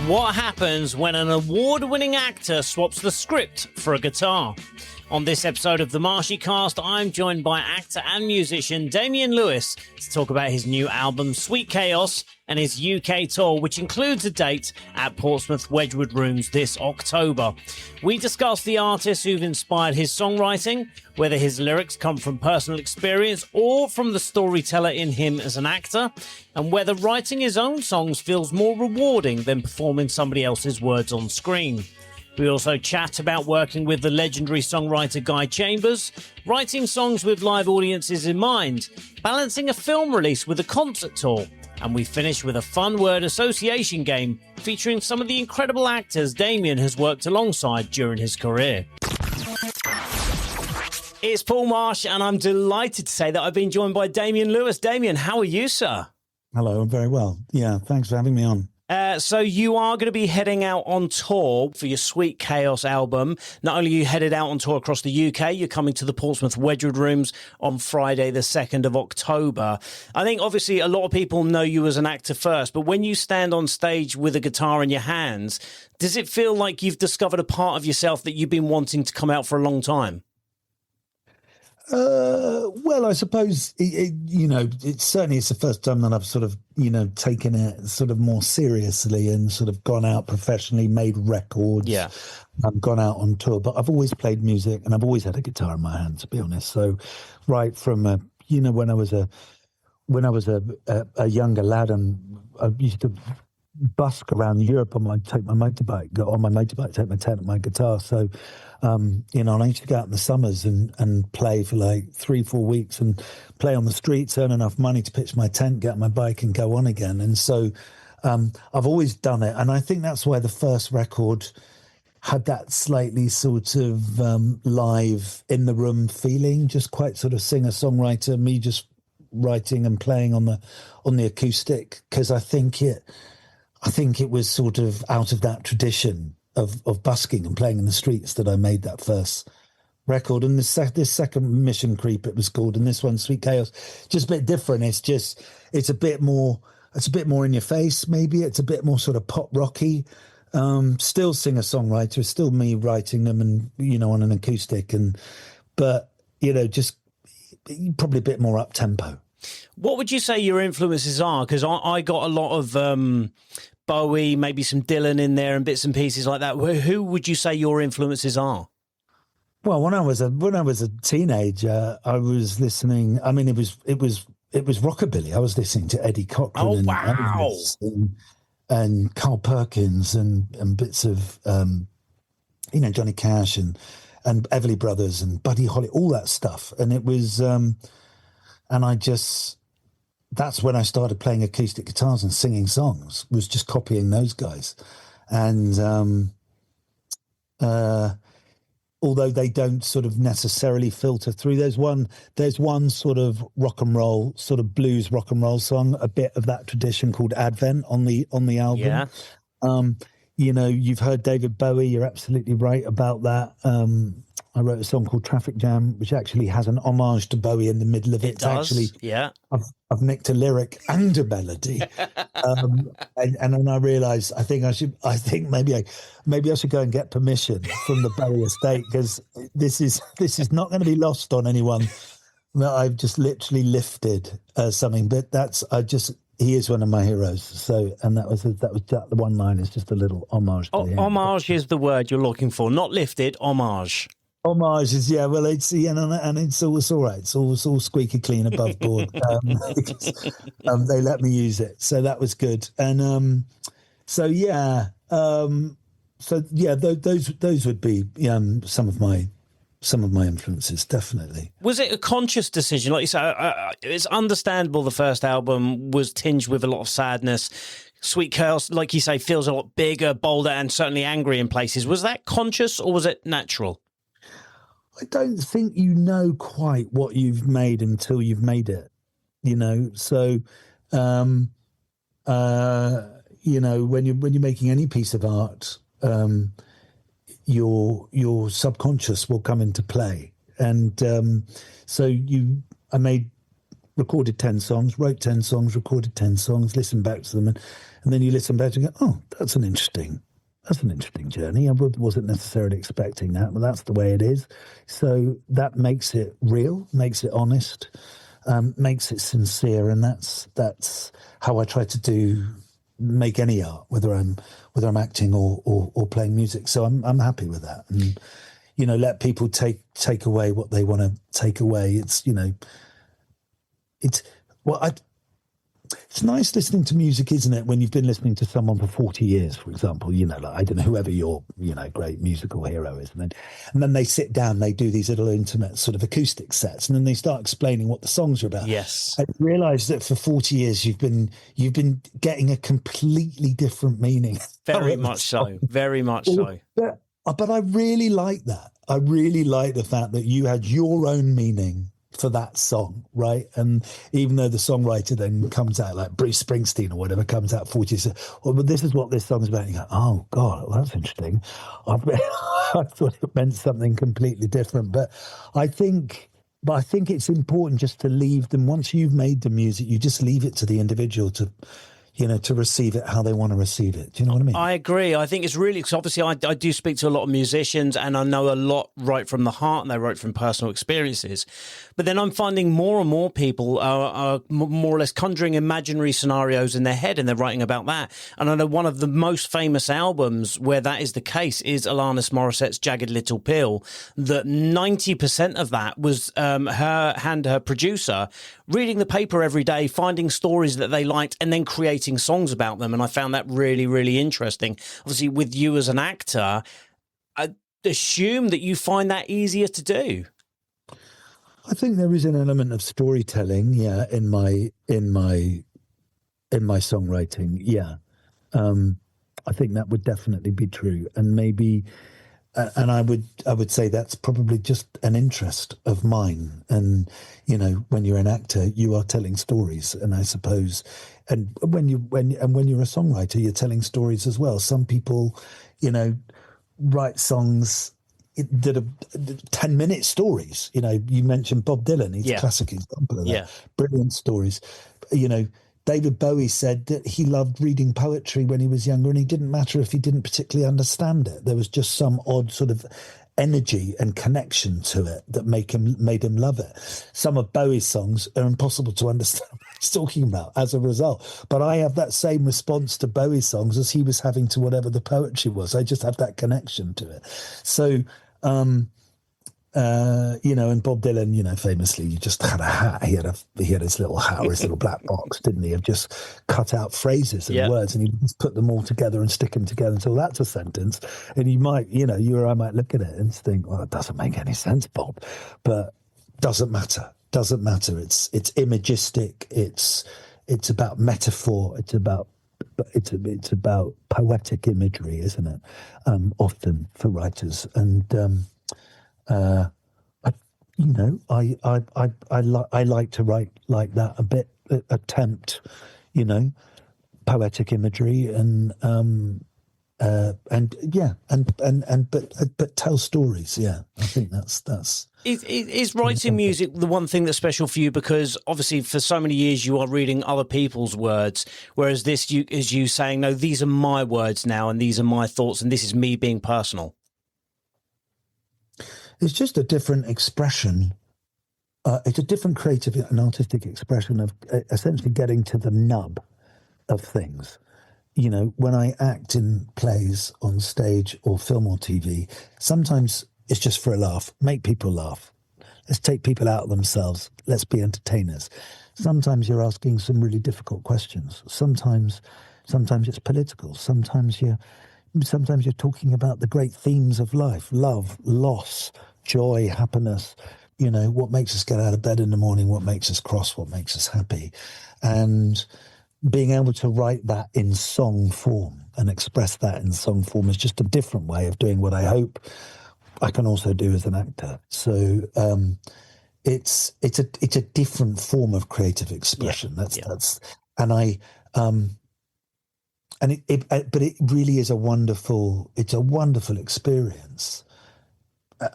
What happens when an award-winning actor swaps the script for a guitar? On this episode of the MarshyCast, I'm joined by actor and musician Damian Lewis to talk about his new album, Sweet Chaos, and his UK tour, which includes a date at Portsmouth Wedgewood Rooms this October. We discuss the artists who've inspired his songwriting, whether his lyrics come from personal experience or from the storyteller in him as an actor, and whether writing his own songs feels more rewarding than performing somebody else's words on screen. We also chat about working with the legendary songwriter Guy Chambers, writing songs with live audiences in mind, balancing a film release with a concert tour, and we finish with a fun word association game featuring some of the incredible actors Damian has worked alongside during his career. It's Paul Marsh, and I'm delighted to say that I've been joined by Damian Lewis. Damian, how are you, sir? Hello, I'm very well. Yeah, thanks for having me on. So you are going to be heading out on tour for your Sweet Chaos album. Not only are you headed out on tour across the UK, you're coming to the Portsmouth Wedgewood Rooms on Friday, the 2nd of October. I think obviously a lot of people know you as an actor first, but when you stand on stage with a guitar in your hands, does it feel like you've discovered a part of yourself that you've been wanting to come out for a long time? Well, I suppose, it's the first time that I've sort of, taken it sort of more seriously and sort of gone out professionally, made records. Yeah. I've gone out on tour, but I've always played music and I've always had a guitar in my hand, to be honest. So right from, when I was a younger lad, and I used to busk around Europe take my motorbike, take my tent and my guitar. So, and I used to go out in the summers and play for like 3-4 weeks and play on the streets, earn enough money to pitch my tent, get my bike and go on again. And so I've always done it. And I think that's why the first record had that slightly sort of live in the room feeling, just quite sort of singer-songwriter, me just writing and playing on the acoustic, because I think it was sort of out of that tradition of busking and playing in the streets that I made that first record. And this second, Mission Creep, it was called, and this one, Sweet Chaos, just a bit different. It's a bit more in your face, maybe. It's a bit more sort of pop rocky. Still singer-songwriter, still me writing them and, on an acoustic, but just probably a bit more up-tempo. What would you say your influences are? Because I got a lot of Bowie, maybe some Dylan in there and bits and pieces like that. Who would you say your influences are? Well, when I was a teenager, I was listening. I mean, it was rockabilly. I was listening to Eddie Cochran and Elvis and Carl Perkins and bits of Johnny Cash and Everly Brothers and Buddy Holly, all that stuff. And it was that's when I started playing acoustic guitars and singing songs, was just copying those guys. And although they don't sort of necessarily filter through, there's one sort of rock and roll, sort of blues rock and roll song, a bit of that tradition called Advent on the album. Yeah. You've heard David Bowie, you're absolutely right about that. I wrote a song called Traffic Jam, which actually has an homage to Bowie in the middle of it. It does, actually, yeah. I've nicked a lyric and a melody, and then I realised I think maybe I should go and get permission from the Bowie estate, because this is not going to be lost on anyone that I've just literally lifted something. But he is one of my heroes. So, and that was the one line is just a little homage. Homage is the word you're looking for, not lifted. Homage. Homage is, yeah. Well, it's and it's all right. It's all squeaky clean above board. They let me use it, so that was good. And those would be some of my influences, definitely. Was it a conscious decision? Like you say, it's understandable the first album was tinged with a lot of sadness. Sweet Chaos, like you say, feels a lot bigger, bolder, and certainly angry in places. Was that conscious or was it natural? I don't think you know quite what you've made until you've made it, So, when you're making any piece of art, your subconscious will come into play. And I recorded 10 songs, wrote 10 songs, recorded 10 songs, listened back to them, and then you listen back and go, oh, that's an interesting journey. I wasn't necessarily expecting that, but that's the way it is. So that makes it real, makes it honest, makes it sincere, and that's how I try to make any art, whether I'm acting or playing music. So I'm happy with that, and let people take away what they want to take away. It's nice listening to music, isn't it, when you've been listening to someone for 40 years, for example, like, I don't know, whoever your, great musical hero is. And then they sit down, they do these little intimate sort of acoustic sets, and then they start explaining what the songs are about. Yes. I realised that for 40 years you've been getting a completely different meaning. Very much so. Very much so. But I really like that. I really like the fact that you had your own meaning for that song, right? And even though the songwriter then comes out, like Bruce Springsteen or whatever, comes out 40 years, but this is what this song is about. And you go, oh God, well, that's interesting. I thought it meant something completely different. But I think it's important just to leave them, once you've made the music, you just leave it to the individual to receive it how they want to receive it. Do you know what I mean? I agree. I think it's really, because obviously I do speak to a lot of musicians, and I know a lot write from the heart and they write from personal experiences. But then I'm finding more and more people are more or less conjuring imaginary scenarios in their head, and they're writing about that. And I know one of the most famous albums where that is the case is Alanis Morissette's Jagged Little Pill, that 90% of that was her producer reading the paper every day, finding stories that they liked, and then creating songs about them. And I found that really, really interesting. Obviously, with you as an actor, I assume that you find that easier to do. I think there is an element of storytelling, yeah, in my songwriting, yeah. I think that would definitely be true, and maybe, and I would say that's probably just an interest of mine. And when you're an actor, you are telling stories, and I suppose, and when you're a songwriter, you're telling stories as well. Some people, write songs that are 10-minute stories. You mentioned Bob Dylan. He's a classic example of that. Yeah. Brilliant stories. David Bowie said that he loved reading poetry when he was younger, and it didn't matter if he didn't particularly understand it. There was just some odd sort of energy and connection to it that made him love it. Some of Bowie's songs are impossible to understand what he's talking about as a result. But I have that same response to Bowie's songs as he was having to whatever the poetry was. I just have that connection to it. So, and Bob Dylan, famously, he just had a hat. He had his little hat or his little black box, didn't he? Of just cut out phrases and words, and he just put them all together and stick them together until that's a sentence. And you might, you or I might look at it and think, well, it doesn't make any sense, Bob. But doesn't matter. Doesn't matter. It's imagistic. It's about metaphor. It's about poetic imagery, isn't it? Often for writers. And I like to write like that a bit, attempt, poetic imagery but tell stories. Yeah, I think that's. Is writing music the one thing that's special for you? Because obviously for so many years you are reading other people's words, whereas this is you saying, no, these are my words now, and these are my thoughts, and this is me being personal. It's just a different expression. It's a different creative and artistic expression of essentially getting to the nub of things. When I act in plays on stage or film or TV, sometimes it's just for a laugh, make people laugh. Let's take people out of themselves. Let's be entertainers. Sometimes you're asking some really difficult questions. Sometimes it's political. Sometimes you're talking about the great themes of life: love, loss, joy, happiness. What makes us get out of bed in the morning, what makes us cross, what makes us happy. And being able to write that in song form and express that in song form is just a different way of doing what I hope I can also do as an actor. So it's a different form of creative expression. That's and but it really is it's a wonderful experience,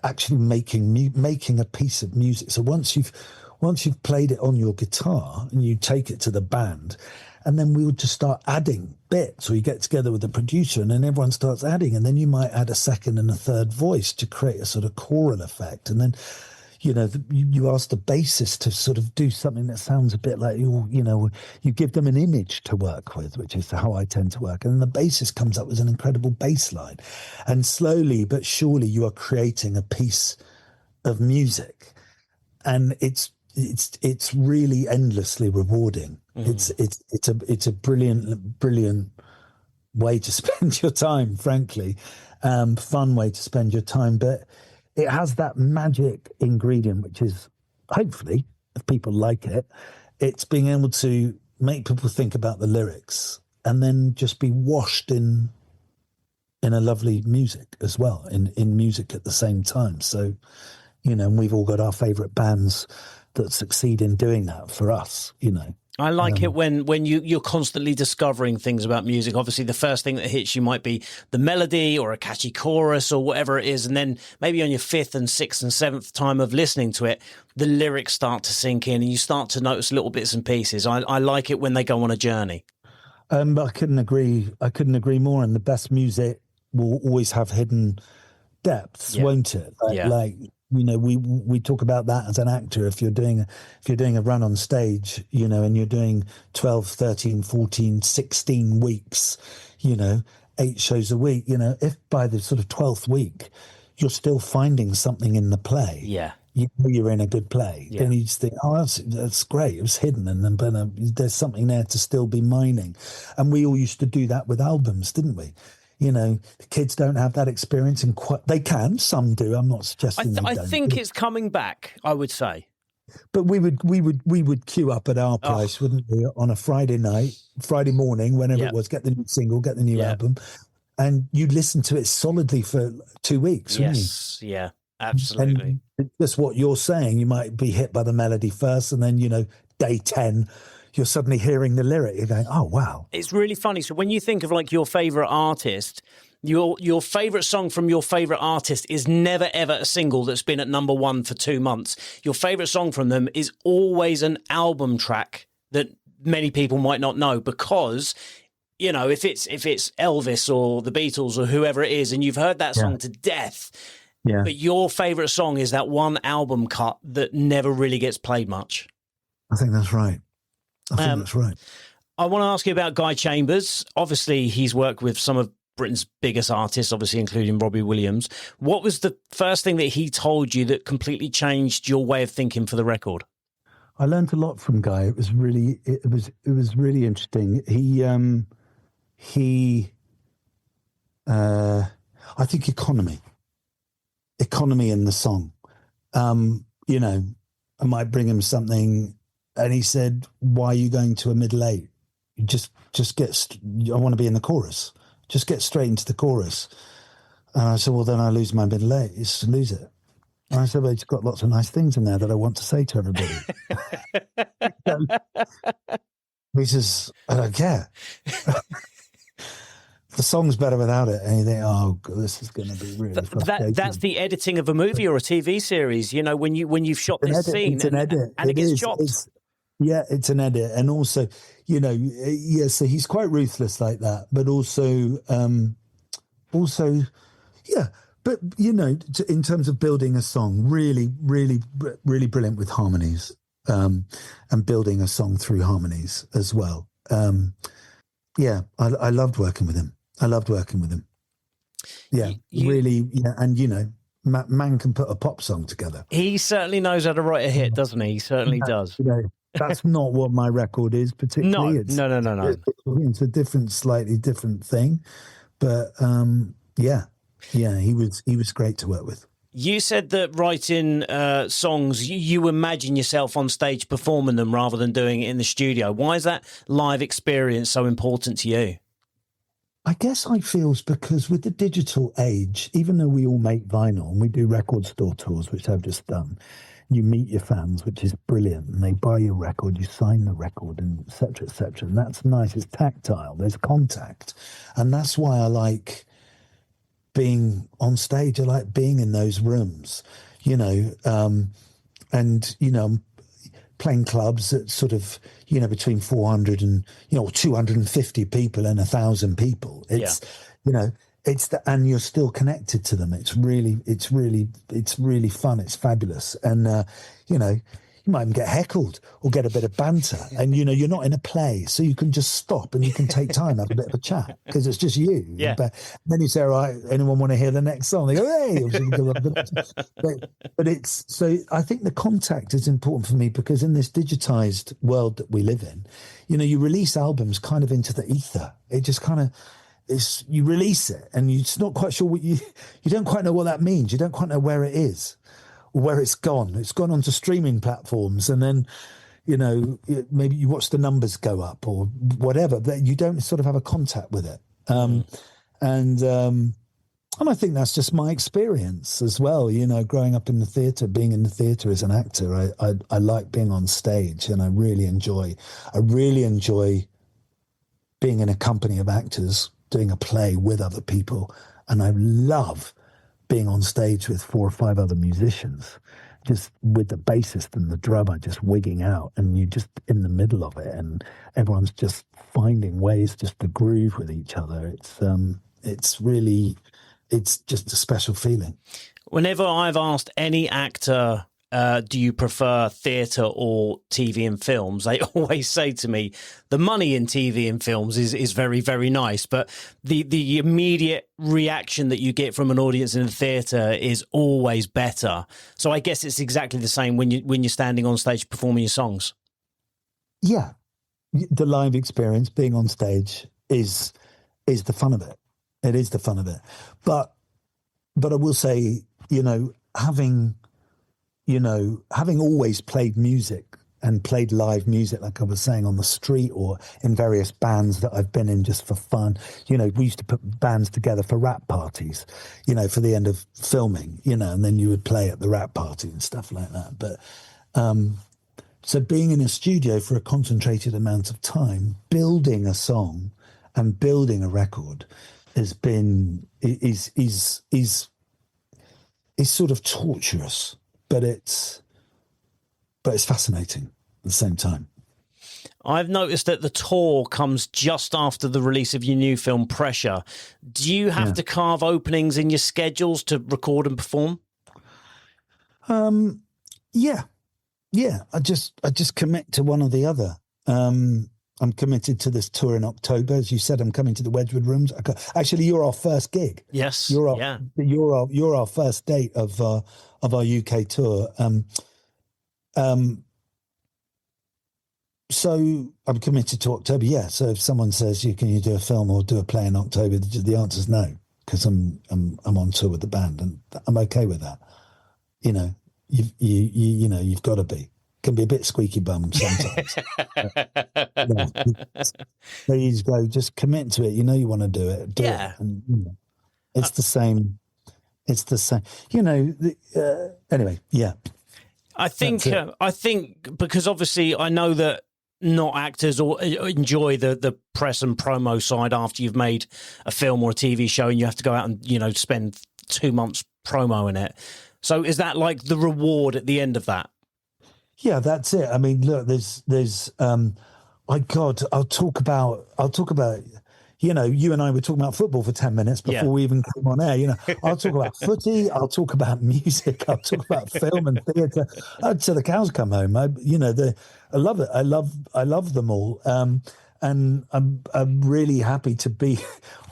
actually making a piece of music. So once you've played it on your guitar and you take it to the band, and then we would just start adding bits, or you get together with the producer and then everyone starts adding, and then you might add a second and a third voice to create a sort of choral effect. And then, you ask the bassist to sort of do something that sounds a bit like, you give them an image to work with, which is how I tend to work. And then the bassist comes up with an incredible bass line. And slowly but surely you are creating a piece of music. And it's really endlessly rewarding. It's a brilliant way to spend your time, frankly, fun way to spend your time. But it has that magic ingredient, which is, hopefully, if people like it, it's being able to make people think about the lyrics and then just be washed in a lovely music as well, in music at the same time. So, and we've all got our favorite bands that succeed in doing that for us, I like it when you're constantly discovering things about music. Obviously, the first thing that hits you might be the melody or a catchy chorus or whatever it is. And then maybe on your fifth and sixth and seventh time of listening to it, the lyrics start to sink in and you start to notice little bits and pieces. I like it when they go on a journey. But I couldn't agree more. And the best music will always have hidden depths, won't it? We talk about that as an actor. If you're doing a run on stage, and you're doing 12, 13, 14, 16 weeks, 8 shows a week, if by the sort of 12th week you're still finding something in the play, you're in a good play, then you just think, oh, that's great, it was hidden, and then there's something there to still be mining. And we all used to do that with albums, didn't we? The kids don't have that experience, and they can. Some do. I'm not suggesting they don't. I think it's coming back, I would say. But we would queue up at our price, wouldn't we, on a Friday morning, whenever it was, get the new single, get the new album, and you'd listen to it solidly for 2 weeks, wouldn't you? Yeah, absolutely. And just what you're saying, you might be hit by the melody first, and then, day 10, you're suddenly hearing the lyric. You're going, oh, wow. It's really funny. So when you think of like your favourite artist, your favourite song from your favourite artist is never, ever a single that's been at number 1 for 2 months. Your favourite song from them is always an album track that many people might not know, because, if it's Elvis or the Beatles or whoever it is, and you've heard that song to death, but your favourite song is that one album cut that never really gets played much. I think that's right. That's right. I want to ask you about Guy Chambers. Obviously, he's worked with some of Britain's biggest artists, obviously including Robbie Williams. What was the first thing that he told you that completely changed your way of thinking for the record? I learned a lot from Guy. It was really interesting. I think economy in the song. I might bring him something. And he said, why are you going to a middle 8? Just I want to be in the chorus. Just get straight into the chorus. And I said, well, then I lose my middle 8. Just lose it. And I said, well, it's got lots of nice things in there that I want to say to everybody. He says, I don't care. The song's better without it. And you think, oh, God, this is going to be really frustrating. That's the editing of a movie or a TV series. When you've shot this scene, it's an edit, and it gets chopped. It's an edit. And also, so he's quite ruthless like that, but also, but, in terms of building a song, really, really, really brilliant with harmonies, and building a song through harmonies as well. I loved working with him. Yeah, really. Yeah. And, man can put a pop song together. He certainly knows how to write a hit, doesn't he? He certainly does. That's not what my record is particularly. No. It's a slightly different thing. But he was great to work with. You said that writing songs, you imagine yourself on stage performing them rather than doing it in the studio. Why is that live experience so important to you? I guess I feel it's because with the digital age, even though we all make vinyl and we do record store tours, which I've just done, you meet your fans, which is brilliant, and they buy your record, you sign the record, and et cetera, et cetera. And that's nice. It's tactile. There's contact. And that's why I like being on stage. I like being in those rooms, and, playing clubs at sort of, between 400 and, 250 people and 1,000 people. It's, and you're still connected to them. It's really fun. It's fabulous. And, you might even get heckled or get a bit of banter. And, you're not in a play, so you can just stop and you can take time, have a bit of a chat because it's just you. Yeah. But then you say, all right, anyone want to hear the next song? They go, hey. But it's, so I think the contact is important for me because in this digitized world that we live in, you release albums kind of into the ether. It just kind of, you release it and you're not quite sure you don't quite know what that means. You don't quite know where it is or where it's gone. It's gone onto streaming platforms and then, maybe you watch the numbers go up or whatever, but you don't sort of have a contact with it. And I think that's just my experience as well. Growing up in the theatre, being in the theatre as an actor, I like being on stage and I really enjoy being in a company of actors, doing a play with other people. And I love being on stage with 4 or 5 other musicians, just with the bassist and the drummer just wigging out and you're just in the middle of it and everyone's just finding ways just to groove with each other. It's just a special feeling. Whenever I've asked any actor, do you prefer theatre or TV and films? They always say to me, the money in TV and films is very, very nice, but the immediate reaction that you get from an audience in the theatre is always better. So I guess it's exactly the same when you're standing on stage performing your songs. Yeah, the live experience, being on stage, is the fun of it. It is the fun of it. But I will say, having always played music and played live music, like I was saying, on the street or in various bands that I've been in just for fun, we used to put bands together for rap parties, for the end of filming, and then you would play at the rap party and stuff like that. But so being in a studio for a concentrated amount of time, building a song and building a record is sort of torturous. But it's fascinating at the same time. I've noticed that the tour comes just after the release of your new film, Pressure. Do you have to carve openings in your schedules to record and perform? Yeah. I just commit to one or the other. I'm committed to this tour in October. As you said, I'm coming to the Wedgewood Rooms. Actually, you're our first gig. Yes. You're our first date of our UK tour. So I'm committed to October. Yeah. So if someone says, can you do a film or do a play in October? The answer is no, because I'm on tour with the band and I'm okay with that. You've got to be. Can be a bit squeaky bum sometimes. Please go, just commit to it. You want to do it. Do it. And, it's the same. It's the same. Anyway, yeah. I think because obviously I know that not actors or enjoy the press and promo side after you've made a film or a TV show and you have to go out and spend 2 months promoing it. So is that like the reward at the end of that? Yeah, that's it. I mean, look, there's I'll talk about, you and I were talking about football for 10 minutes before we even came on air. I'll talk about footy, I'll talk about music, I'll talk about film and theatre until the cows come home. I love it. I love them all. And I'm really happy to be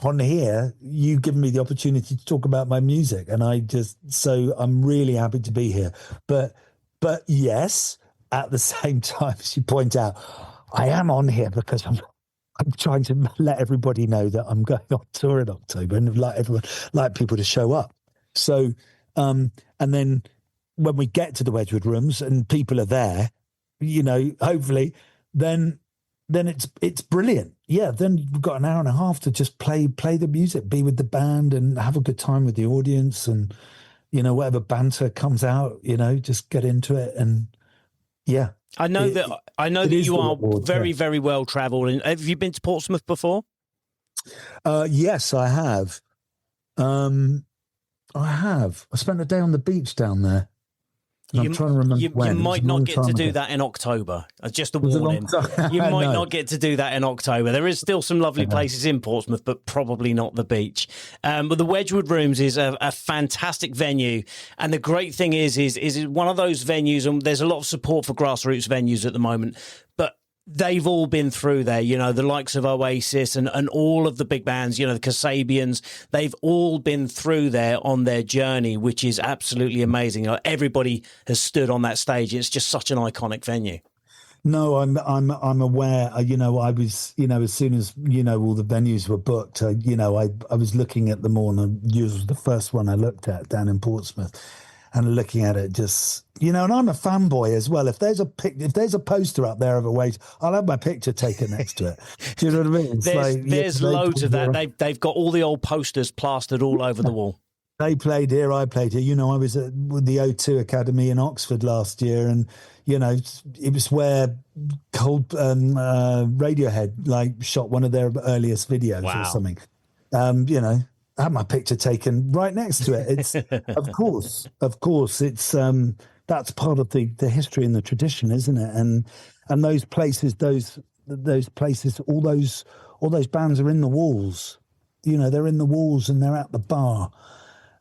on here. You've given me the opportunity to talk about my music, and I'm really happy to be here. But yes, at the same time, as you point out, I am on here because I'm trying to let everybody know that I'm going on tour in October and like people to show up. So, and then when we get to the Wedgewood Rooms and people are there, hopefully, then it's brilliant. Yeah, then we've got an hour and a half to just play the music, be with the band and have a good time with the audience. And whatever banter comes out, just get into it. And yeah. I know that you are very, yeah. very well travelled. And have you been to Portsmouth before? Yes, I have. I spent a day on the beach down there. I'm trying to remember when. You might not get to do that in October. Just a warning. You might not get to do that in October. There is still some lovely places in Portsmouth, but probably not the beach. But the Wedgewood Rooms is a fantastic venue. And the great thing is one of those venues, and there's a lot of support for grassroots venues at the moment, but they've all been through there, the likes of Oasis and all of the big bands, the Kasabians, they've all been through there on their journey, which is absolutely amazing. Everybody has stood on that stage. It's just such an iconic venue. No, I'm aware. I was, as soon as all the venues were booked, I was looking at them all, and yours was the first one I looked at down in Portsmouth, and looking at it, just and I'm a fanboy as well. If there's a poster up there of a wait, I'll have my picture taken next to it. Do you know what I mean? There's loads of that. They've got all the old posters plastered all over the wall. They played here, I played here. I was at the O2 Academy in Oxford last year, and it was where Radiohead shot one of their earliest videos or something. I had my picture taken right next to it. It's of course, it's that's part of the history and the tradition, isn't it? And those places, all those bands are in the walls. They're in the walls and they're at the bar,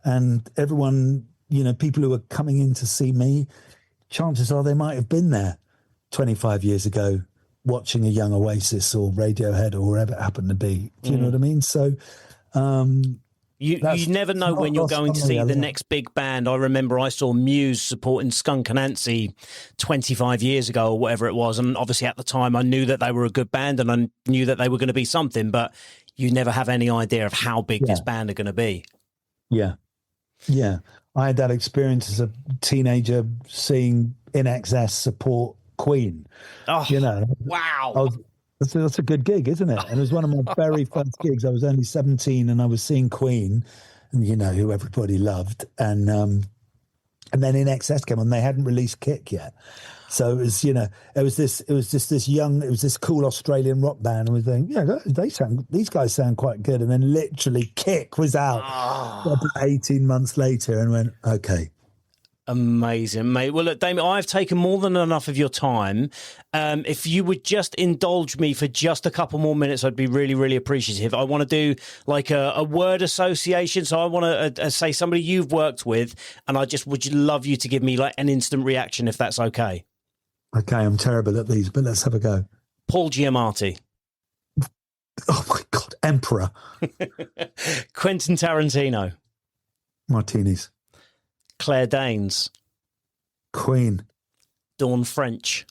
and everyone, people who are coming in to see me, chances are they might have been there 25 years ago watching a young Oasis or Radiohead or wherever it happened to be. Do you know what I mean? So. You never know when you're going to see the next big band. I remember I saw Muse supporting Skunk Anansie 25 years ago or whatever it was. And obviously at the time I knew that they were a good band and I knew that they were going to be something, but you never have any idea of how big this band are going to be. Yeah. Yeah. I had that experience as a teenager seeing INXS support Queen. Oh, wow. That's a good gig, isn't it? And it was one of my very first gigs. I was only 17 and I was seeing Queen, and who everybody loved. And then INXS came on. They hadn't released Kick yet. So it was, it was this cool Australian rock band. And we were thinking, these guys sound quite good. And then literally Kick was out about 18 months later, and went, okay. Amazing, mate. Well, look, Damian, I've taken more than enough of your time. If you would just indulge me for just a couple more minutes, I'd be really, really appreciative. I want to do like a word association. So I want to say somebody you've worked with, and I just would love you to give me like an instant reaction, if that's okay. Okay, I'm terrible at these, but let's have a go. Paul Giamatti. Oh, my God. Emperor. Quentin Tarantino. Martinis. Claire Danes. Queen. Dawn French.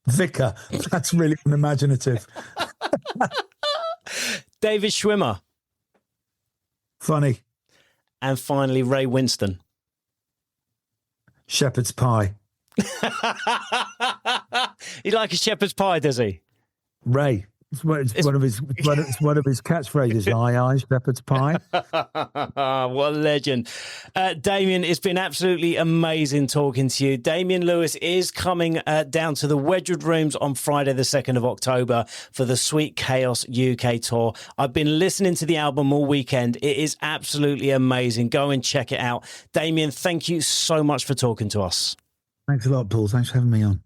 Vicar. That's really unimaginative. David Schwimmer. Funny. And finally, Ray Winston. Shepherd's pie. He like a shepherd's pie, does he? Ray. It's one of his catchphrases. Aye, shepherd's pie. What a legend. Damian, it's been absolutely amazing talking to you. Damian Lewis is coming down to the Wedgewood Rooms on Friday the 2nd of October for the Sweet Chaos UK tour. I've been listening to the album all weekend. It is absolutely amazing. Go and check it out. Damian, thank you so much for talking to us. Thanks a lot, Paul. Thanks for having me on.